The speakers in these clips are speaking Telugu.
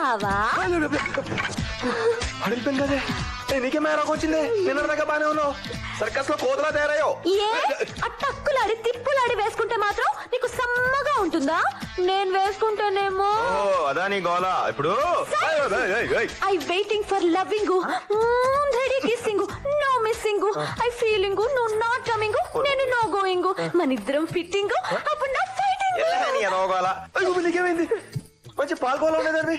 బావా అడిగిపోయింది కదే నీకే మేరకు వచ్చింది నిన్న దాకా బానే ఉన్నావు సర్కస్ లో కోతలా తయారయ్యో. ఏ ఆ టక్కులాడి తిప్పులాడి వేసుకుంటే మాత్రం నీకు సమ్మగా ఉంటుందా? నేను వేసుకుంటేనేమో అదా నీ గోలా ఇప్పుడు. I waiting for loving, ready kissing, no missing, I feeling, no not coming, నేను నో గోయింగ్, మన ఇద్దరం ఫిట్టింగ్, అప్పుడు నా ఫైటింగ్. నీకేమైంది? మంచి పాల్గొలో ఉండేదాన్ని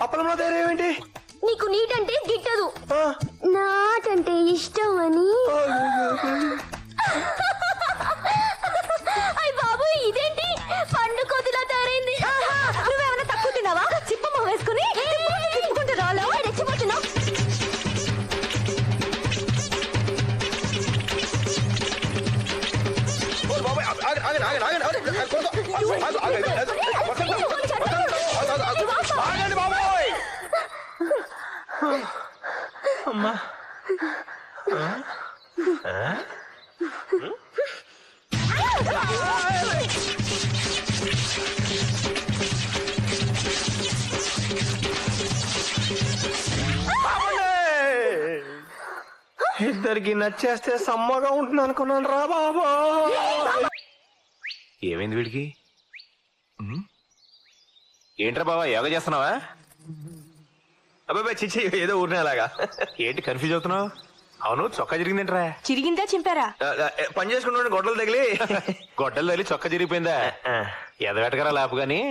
అప్పలంలో తయారేంటి? నీకు నీట్ అంటే గిట్టదు, నాట్ అంటే ఇష్టం అని. అయ్య బాబు ఇదేంటి పండు కొద్దిలా తయారైంది? నువ్వేమన్నా తక్కువ తిన్నావా? చిప్పమ్మ వేసుకుని తిప్పుకుంటే రాలో రెచ్చిపోతున్నావు. అమ్మా ఇద్దరికి నచ్చేస్తే సమ్మగా ఉంటుంది అనుకున్నాను రా బాబా. ఏమైంది వీడికి? ఏంట్రా బాబా యోగా చేస్తున్నావా? అబ్బాయి చిచ్చి ఏదో ఊరినే అలాగా. ఏంటి కన్ఫ్యూజ్ అవుతున్నావు? అవును చొక్కా జరిగిందేంట్రా? చిరిగిందా చింపారా? పని చేసుకుంటూ గొడ్డలు తగిలి గొడ్డలు తగిలి చొక్కా జరిగిపోయిందా? ఎదవెటకరా లాపు గాని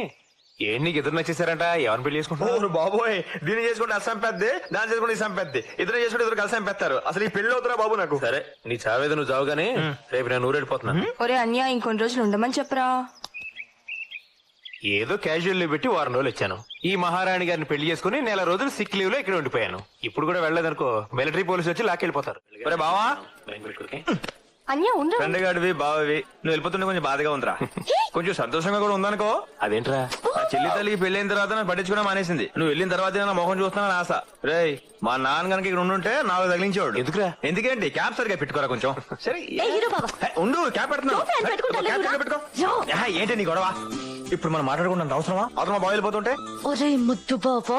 ఏంటి నీకు ఇద్దరు నచ్చేసారంట? ఎవరిని పెళ్లి చేసుకుంటున్నావు? బాబోయ్ దీన్ని చేసుకుంటే అసం పెద్ది, దాన్ని చేసుకుంటే ఇసం పెద్ది, ఇద్దరు చేసుకుంటే ఇద్దరు కలిసి పెడతారు. అసలు ఈ పెళ్లి అవుతురా బాబు నాకు. సరే నీ చావేదో నువ్వు చావు గానీ రేపు నేను ఊరెళ్ళిపోతున్నా. ఒరే అన్య ఇంకొన్ని రోజులు ఉండమని చెప్పరా. ఏదో క్యాజువల్ లీవ్ పెట్టి వారం రోజులు వచ్చాను. ఈ మహారాణి గారిని పెళ్లి చేసుకుని నెల రోజులు సిక్ లీవ్ లో ఇక్కడ ఉండిపోయాను. ఇప్పుడు కూడా వెళ్ళలేదనుకో మిలిటరీ పోలీసు వచ్చి లాక్కెళ్ళిపోతారు. బావా అన్య ఉండరా? ఫ్రెండ్ గాడివి బావవి నువ్వు వెళ్ళిపోతుంటే కొంచెం బాధగా ఉందిరా. కొంచెం సంతోషంగా కూడా ఉందనుకో. అదేంట్రా? నా చెల్లి తల్లికి పెళ్ళైన తర్వాత నన్ను పట్టించుకున్నా మానేసింది. నువ్వు వెళ్ళిన తర్వాత నా మొహం చూస్తున్నాను ఆశ. రేయ్ మా నాన్న కనుక ఇక్కడ ఉండుంటే నాకు తగిలించేవాడు. ఎందుకురా? ఎందుకేంటి క్యాప్ సరిగా పెట్టుకోరా కొంచెం. సరే ఉండు క్యాప్ పెడుతున్నావు. క్యాప్ పెట్టుకో. ఏంటి నీ గొడవ? ఇప్పుడు మనం మాట్లాడుకుంటాం అవసరమా? అవసరమా బాగా వెళ్ళిపోతుంటే? ఒరే ముద్దు బావా,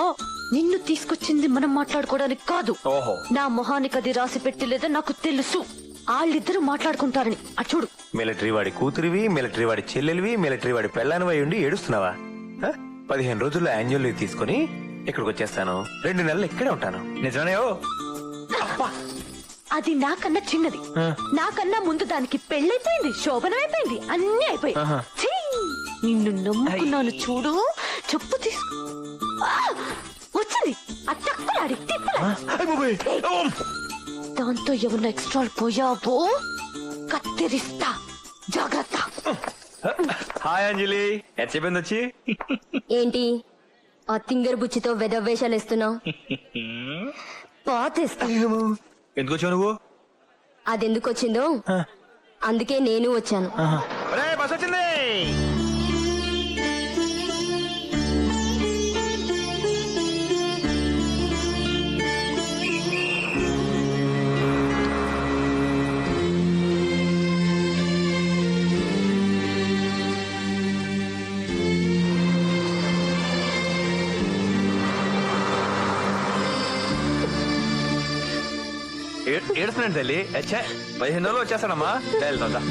నిన్ను తీసుకొచ్చింది మనం మాట్లాడుకోవడానికి కాదు. ఓహో నా మొహానికి అది రాసి పెట్టలేదా నాకు తెలుసు. వాళ్ళిద్దరూ మాట్లాడుకుంటారని అచ్చుడు. మిలిటరీ వాడి కూతురివి, మిలిటరీ వాడి చెల్లెలివి, మిలిటరీ వాడి పెళ్ళానివై ఉండి ఏడుస్తున్నావా? 15 రోజుల్లో యాన్యువల్ లీవ్ తీసుకుని ఇక్కడికి వచ్చేస్తాను. 2 నెలలు ఇక్కడే ఉంటాను. నిజమే. అది నాకన్నా చిన్నది. నాకన్నా ముందు దానికి పెళ్ళైపోయింది, శోభనం అయిపోయింది, అన్ని అయిపోయి. నిన్ను నమ్ముకున్నాను చూడు. చెప్పు తీసుకో. వచ్చింది అట్టక్కులాడి తిప్పులాడి. దాంతో ఏమన్నా ఎక్స్ట్రా పోయావో కత్తిరిస్తా, జాగ్రత్త. హాయ్ అంజలి, ఎట్ చెప్పింది వచ్చి. ఏంటి ఆ తింగర్ బుచ్చితో వెదవేషాలు ఇస్తున్నావు? పాతేస్తా. ఎందుకు వచ్చావు నువ్వు? అదెందుకు వచ్చిందో అందుకే నేను వచ్చాను. బస్ వచ్చింది. ఏడుస్తున్నాడు తల్లి. 15 రోజులు వచ్చేస్తానమ్మా. వెళ్తా.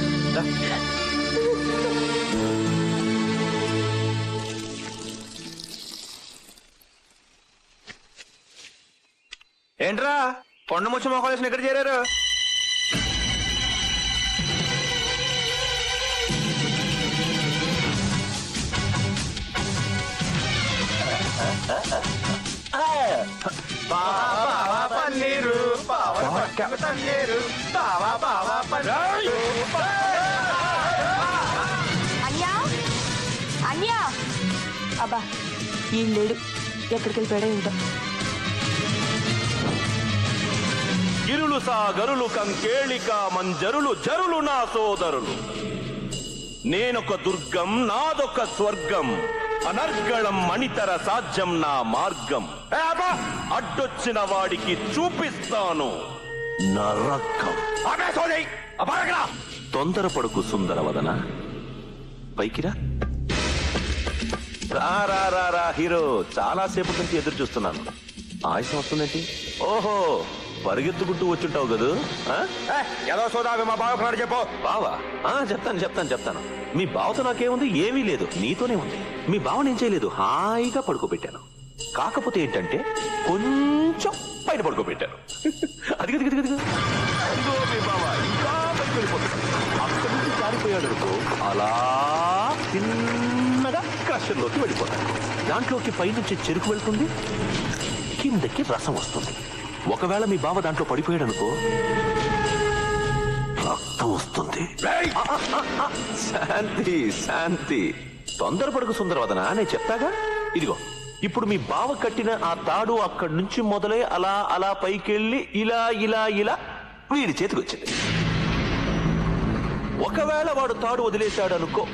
ఏంట్రా కొండ ముచ్చి మొక్కలేసిన ఎక్కడ చేరారు? పన్నీరు అన్యా అన్యా అబ్బా ఈ లేడు ఎక్కడికి వెళ్ళిపోయాడే ఉంటా. గిరులు సా గరులు కంకేళిక మంజరులు జరులు నా సోదరులు. నేనొక దుర్గం నాదొక స్వర్గం, అనర్గళం మణితర సాధ్యం నా మార్గం. అడ్డొచ్చిన వాడికి చూపిస్తాను నరకం. తొందరపడుకు సుందరవదన, పైకిరా. రా రా రా రా హీరో, చాలా సేపటి నుంచి ఎదురు చూస్తున్నాను. ఆయుసం వస్తుందేంటి? ఓహో, పరిగెత్తుకుంటూ వచ్చుంటావు కదూ. ఏదో సోదావి మా బావ చెప్పు. బావా? చెప్తాను. మీ బావతో నాకేముంది? ఏమీ లేదు, నీతోనే ఉంది. మీ బావని ఏం చేయలేదు, హాయిగా పడుకోబెట్టాను. కాకపోతే ఏంటంటే కొంచెం పైన పడుకోబెట్టాను. అదిగో మీ బావ ఇంకా పైకి వెళ్ళిపోతాడు. అక్కడి నుంచి జారిపోయాడు అనుకో, అలా చిన్నగా క్రషర్లోకి వెళ్ళిపోతాడు. దాంట్లోకి పైనుంచి చెరుకు వెళ్తుంది, కిందకి రసం వస్తుంది. ఒకవేళ మీ బావ దాంట్లో పడిపోయాడు అనుకో, రక్తం వస్తుంది. శాంతి తొందరపడుకు సుందరవదన, నేను చెప్తాగా. ఇదిగో ఇప్పుడు మీ బావ కట్టిన ఆ తాడు అక్కడి నుంచి మొదలై అలా పైకెళ్ళి ఇలా వీడి చేతికి వచ్చింది. ఒకవేళ వాడు తాడు వదిలేశాడు అనుకో,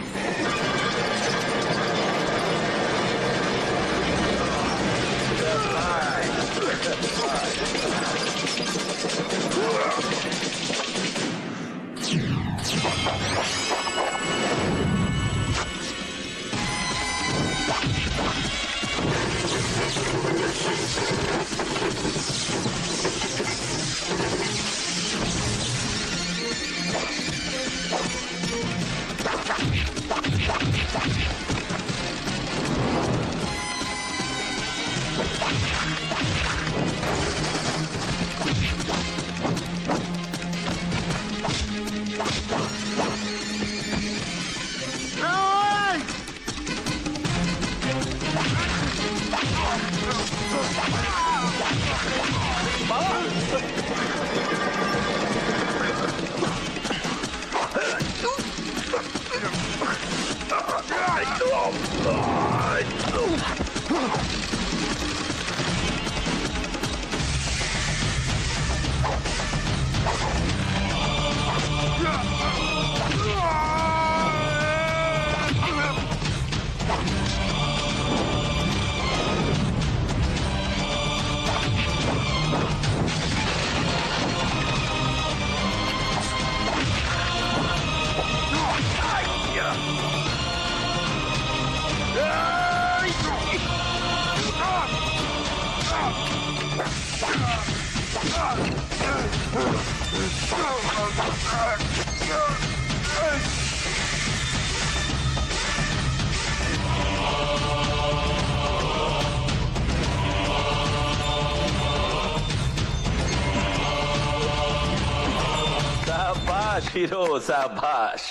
హీరో శాబాష్,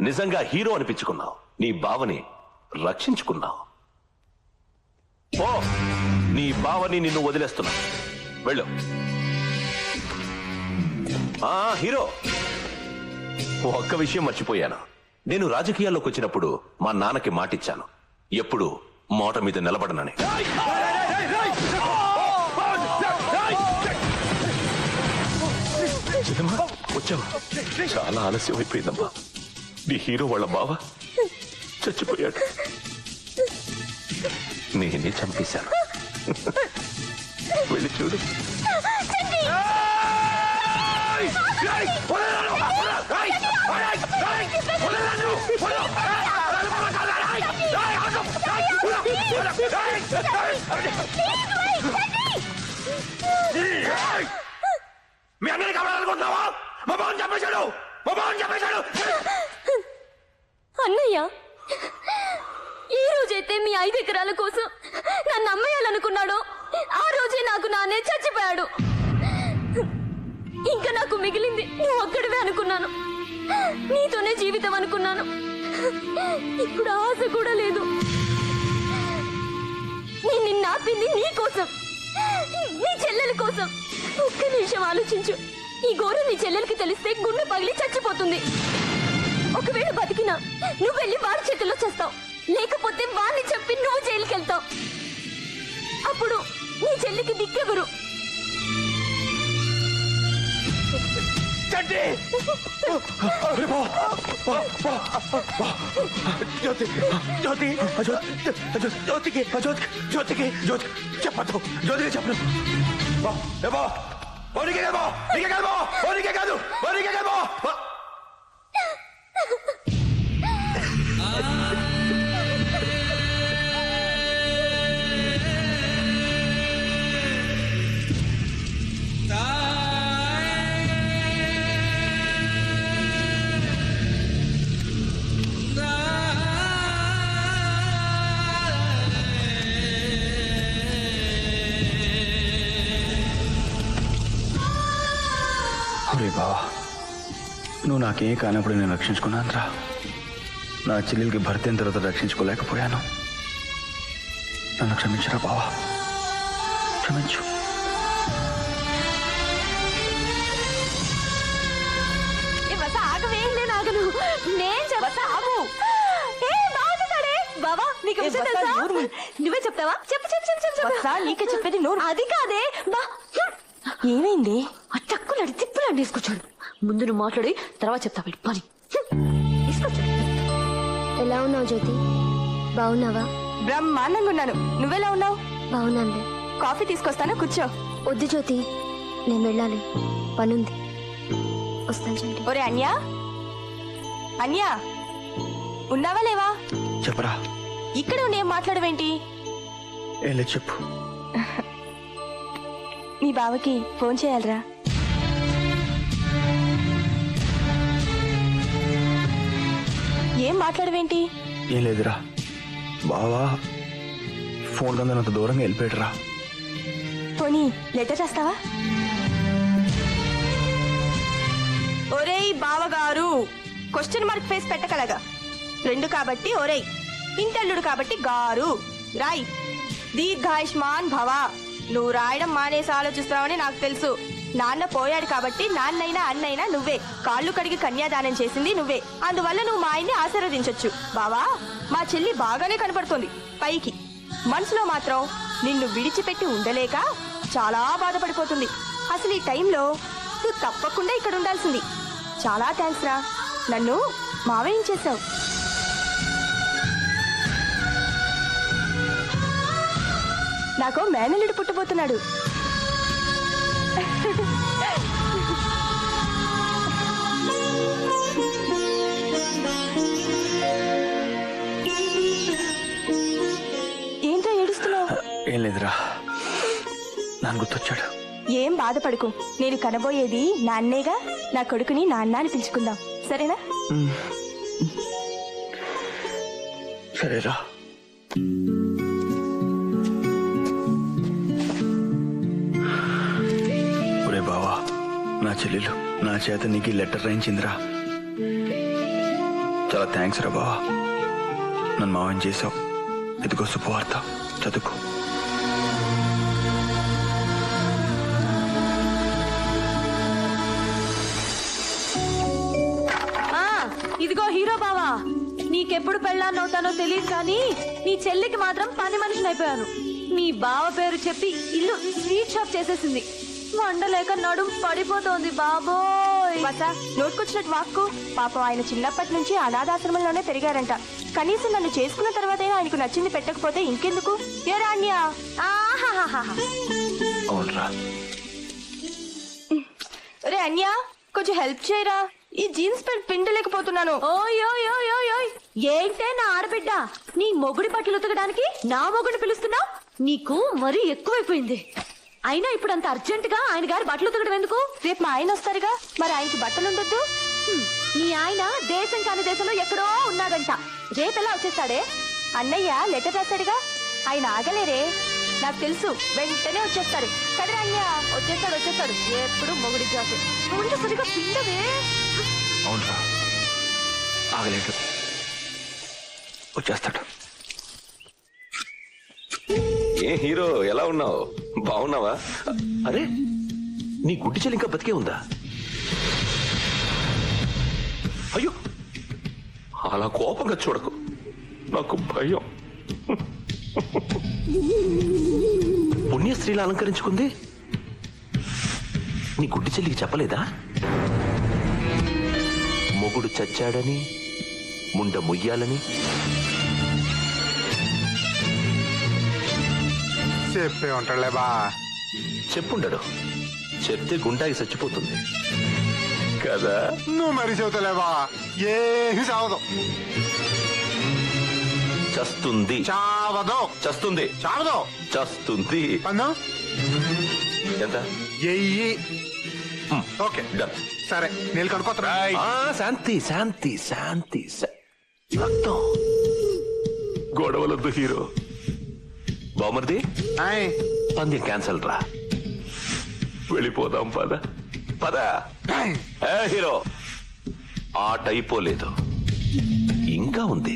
నిజంగా హీరో అనిపించుకున్నావు. నీ బావని రక్షించుకున్నావు. ఓ, నీ బావని నిన్ను వదిలేస్తున్నా, వెళ్ళు. హీరో, ఒక్క విషయం మర్చిపోయాను. నేను రాజకీయాల్లోకి వచ్చినప్పుడు మా నాన్నకి మాటిచ్చాను, ఎప్పుడు మోట మీద నిలబడనని. వచ్చావు, చాలా ఆలస్యం అయిపోయిందమ్మా. నీ హీరో వాళ్ళ బావ చచ్చిపోయాడు, నేనే చంపేశాను. వెళ్ళి చూడు. మీ అందరినీ కావాలనుకుంటున్నావా? మా బావని చంపేశాడు, మా బావని చంపేశాడు. అన్నయ్య, ఈ రోజైతే మీ 5 ఎకరాల కోసం నన్ను అమ్మేయాలనుకున్నాడో ఆ రోజే నాకు నాన్నే చచ్చిపోయాడు. ఇంకా నాకు మిగిలింది నువ్వు ఒక్కడివే అనుకున్నాను, నీతోనే జీవితం అనుకున్నాను. ఇప్పుడు ఆశ కూడా లేదు. నేను నిన్ను ఆపింది నీ కోసం, నీ చెల్లెలి కోసం. ఒక్క నిమిషం ఆలోచించు. ఈ ఘోరం నీ చెల్లెలికి తెలిస్తే గుండె పగిలి చచ్చిపోతుంది. ఒకవేళ బతికినా నువ్వు వెళ్ళి వాడి చేతుల్లో చేస్తావు, లేకపోతే వాడిని చెప్పి నువ్వు జైలుకి వెళ్తావు. అప్పుడు నీ చెల్లికి దిక్కెవరు? చెప్పదు, జ్యోతికి చెప్పను. బావా, నువ్వు నాకేం కానప్పుడు నేను రక్షించుకున్నాను రా. నా చెల్లెలకి భర్త అయిన తర్వాత రక్షించుకోలేకపోయాను. నన్ను క్షమించరా బావా, క్షమించు. ఆగవే, నేను ఆగను. నేను చెప్తా. బావా, నీకు విషయం తెలుసా? నువ్వే చెప్తావా? చెప్పు చెప్పు చెప్పు చెప్పు వత్సా, నీకే చెప్పేది నోరు. అది కాదే బా. ఏమైంది? ఆ చక్కులాడి తిప్పులాండి తీసుకొచ్చాడు. ముందు నువ్వు మాట్లాడి తర్వాత చెప్తా వెళ్ళి పని తీసుకొచ్చాడు. ఎలా ఉన్నావు జ్యోతి? బాగున్నావా? బ్రహ్మాండంగా ఉన్నాను. నువ్వెలా ఉన్నావు? బాగున్నానులే. కాఫీ తీసుకొస్తాను, కూర్చో. వద్దు జ్యోతి, నేను వెళ్ళాలి, పనుంది. వస్తాను చంటి. ఒరే అన్యా, అన్యా ఉన్నావా లేవా? చెప్పరా. ఇక్కడ నేను మాట్లాడవేంటి? ఏం లేదు, చెప్పు. మీ బావకి ఫోన్ చేయాలరా. ఏం మాట్లాడవేంటి? ఏం లేదురా బావా, ఫోన్ కన్నా అంత దూరంగా వెళ్ళిపోయాడురా. పోనీ లెటర్ రాస్తావా? ఒరేయ్ బావగారు, క్వశ్చన్ మార్క్ ఫేస్ పెట్టగలగా. రెండు కాబట్టి ఒరేయ్, ఇంటల్లుడు కాబట్టి గారు. రాయ్, దీర్ఘాయుష్మాన్ భవ. నువ్వు రాయడం మానేసి ఆలోచిస్తావని నాకు తెలుసు. నాన్న పోయాడు కాబట్టి నాన్నైనా అన్నైనా నువ్వే. కాళ్ళు కడిగి కన్యాదానం చేసింది నువ్వే. అందువల్ల నువ్వు మా ఆయన్ని ఆశీర్వదించొచ్చు. బావా, మా చెల్లి బాగానే కనపడుతోంది పైకి, మనసులో మాత్రం నిన్ను విడిచిపెట్టి ఉండలేక చాలా బాధపడిపోతుంది. అసలు ఈ టైంలో నువ్వు తప్పకుండా ఇక్కడ ఉండాల్సింది. చాలా థ్యాంక్స్ రా, నన్ను మావేయించేశావు. నాకు మేనల్లుడు పుట్టబోతున్నాడు. ఏంటో ఏడుస్తున్నావు? ఏం లేదురా, నాన్న గుర్తొచ్చాడు. ఏం బాధపడుకు, నేను కనబోయేది నాన్నేగా. నా కొడుకుని నాన్న అని పిలుచుకుందాం, సరేనా? సరేరా. ఒరే బావా, నా చెల్లెలు నా చేత నీకు ఈ లెటర్ రాయించిందిరా. చాలా థ్యాంక్స్ రా బావా, నన్ను మావని చేసావు. ఇదిగో శుభవార్త, చదువుకో. ఇదిగో హీరో బావా, నీకెప్పుడు పెళ్ళాన్నవుతానో తెలియదు కానీ నీ చెల్లికి మాత్రం పని మనిషిని అయిపోయాను. నీ బావ పేరు చెప్పి ఇల్లు స్వీట్ షాప్ చేసేసింది. వండలేక నడుం పడిపోతోంది బాబోయ్. వసా, నోటుకొచ్చినట్టు వాక్కు. పాపం ఆయన చిన్నప్పటి నుంచి అనాథాశ్రమంలోనే పెరిగారంట. కనీసం నన్ను చేసుకున్న తర్వాత ఆయనకు నచ్చింది పెట్టకపోతే ఇంకెందుకు? ఏ రాణ్యా? అవునరా. రే అన్యా, కొంచెం హెల్ప్ చేయరా. ఈ జీన్స్ ప్యాంట్ పిండలేకపోతున్నాను. ఓయ్ ఏంటే నా ఆడబిడ్డ, నీ మొగుడి బట్టలు ఉతకడానికి నా మొగుడిని పిలుస్తున్నావు? నీకు మరీ ఎక్కువైపోయింది. అయినా ఇప్పుడు అంత అర్జెంట్ గా ఆయన గారి బట్టలు ఉతకడం ఎందుకు? రేపు మా ఆయన వస్తారుగా, మరి ఆయనకి బట్టలు ఉండొద్దు? నీ ఆయన దేశం కాని దేశంలో ఎక్కడో ఉన్నాడంట. రేపెలా వచ్చేస్తాడే? అన్నయ్య లెటర్ రాశాడుగా, ఆయన ఆగలేరే. నాకు తెలుసు, వెంటనే వచ్చేస్తాడు కదరా అన్య. వచ్చేస్తాడు ఎప్పుడు మొగుడి జాతి. ముందు సరిగా పిండవే. అవునరా, ఆగలేడు, వచ్చేస్తాడు. ఏ హీరో, ఎలా ఉన్నావు? బాగున్నావా? అరే, నీ గుడ్డి చెల్లి ఇంకా బతికే ఉందా? అయ్యో, అలా కోపంగా చూడకు, నాకు భయం. పుణ్యస్త్రీలా అలంకరించుకుంది. నీ గుడ్డి చెల్లికి చెప్పలేదా మొగుడు చచ్చాడని, ముండ ముయ్యాలని? చెప్పే ఉంటాడులే బా. చెప్పుండడు, చెప్తే గుండాకి చచ్చిపోతుంది కదా. నువ్వు మరి చెబుతలేవా? ఏమి చావదు. చస్తుంది. చావదు. చస్తుంది. చావదు. చస్తుంది. పన్ను ఎంత? ఎయ్యి. Okay done. సరే, నీళ్ళు కనుక్కోతరా? శాంతి శాంతి శాంతి. రక్తం గొడవలొద్దు హీరో. బామర్ది, పందెం క్యాన్సల్ రా, వెళ్ళిపోదాం పద. పద ఏ హీరో ఆట అయిపోలేదు ఇంకా ఉంది.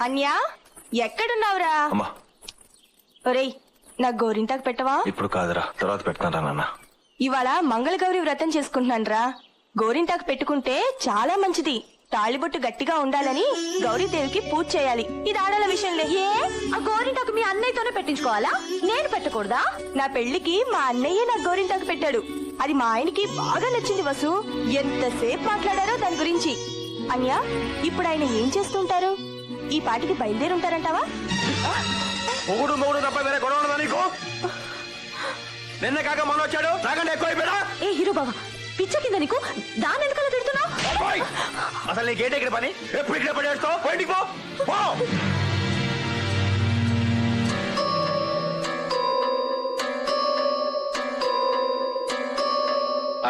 అన్యా ఎక్కడున్నావురా? అమ్మా ఒరేయ్ నా గోరింటాకు పెట్టవా? ఇప్పుడు కాదురా, తర్వాత పెడతాను నాన్న. ఇవాళ మంగళగౌరి వ్రతం చేసుకుంటున్నానురా. గోరింటాకు పెట్టుకుంటే చాలా మంచిది. తాళిబొట్టు గట్టిగా ఉండాలని గౌరీదేవికి పూజ చేయాలి. ఇది ఆడల విషయంలే. ఏ ఆ గోరింటాకు మీ అన్నయ్యతోనే పెట్టించుకోవాలా? నేను పెట్టకూడదా? నా పెళ్లికి మా అన్నయ్య నా గోరింటాకు పెట్టాడు. అది మా ఆయనకి బాగా నచ్చింది వసు. ఎంతసేపు మాట్లాడారో దాని గురించి. అన్యా ఇప్పుడు ఆయన ఏం చేస్తుంటారు? ఈ పాటికి బయలుదేరుంటారంటావా? మొగుడు మొగుడు తప్ప వేరే గొడవ ఉండదా నీకు? నిన్న కాక మొన్న వచ్చాడు, నాకంటే ఎక్కువ అయిపోయినా? ఏ హీరో బాబా పిచ్చ కింద నీకు దాని వెనకాల తిడుతున్నావు? అసలు నీకేంటి ఇక్కడ పని? ఎప్పుడు ఇక్కడ పడేస్తావు? బయటికి పో.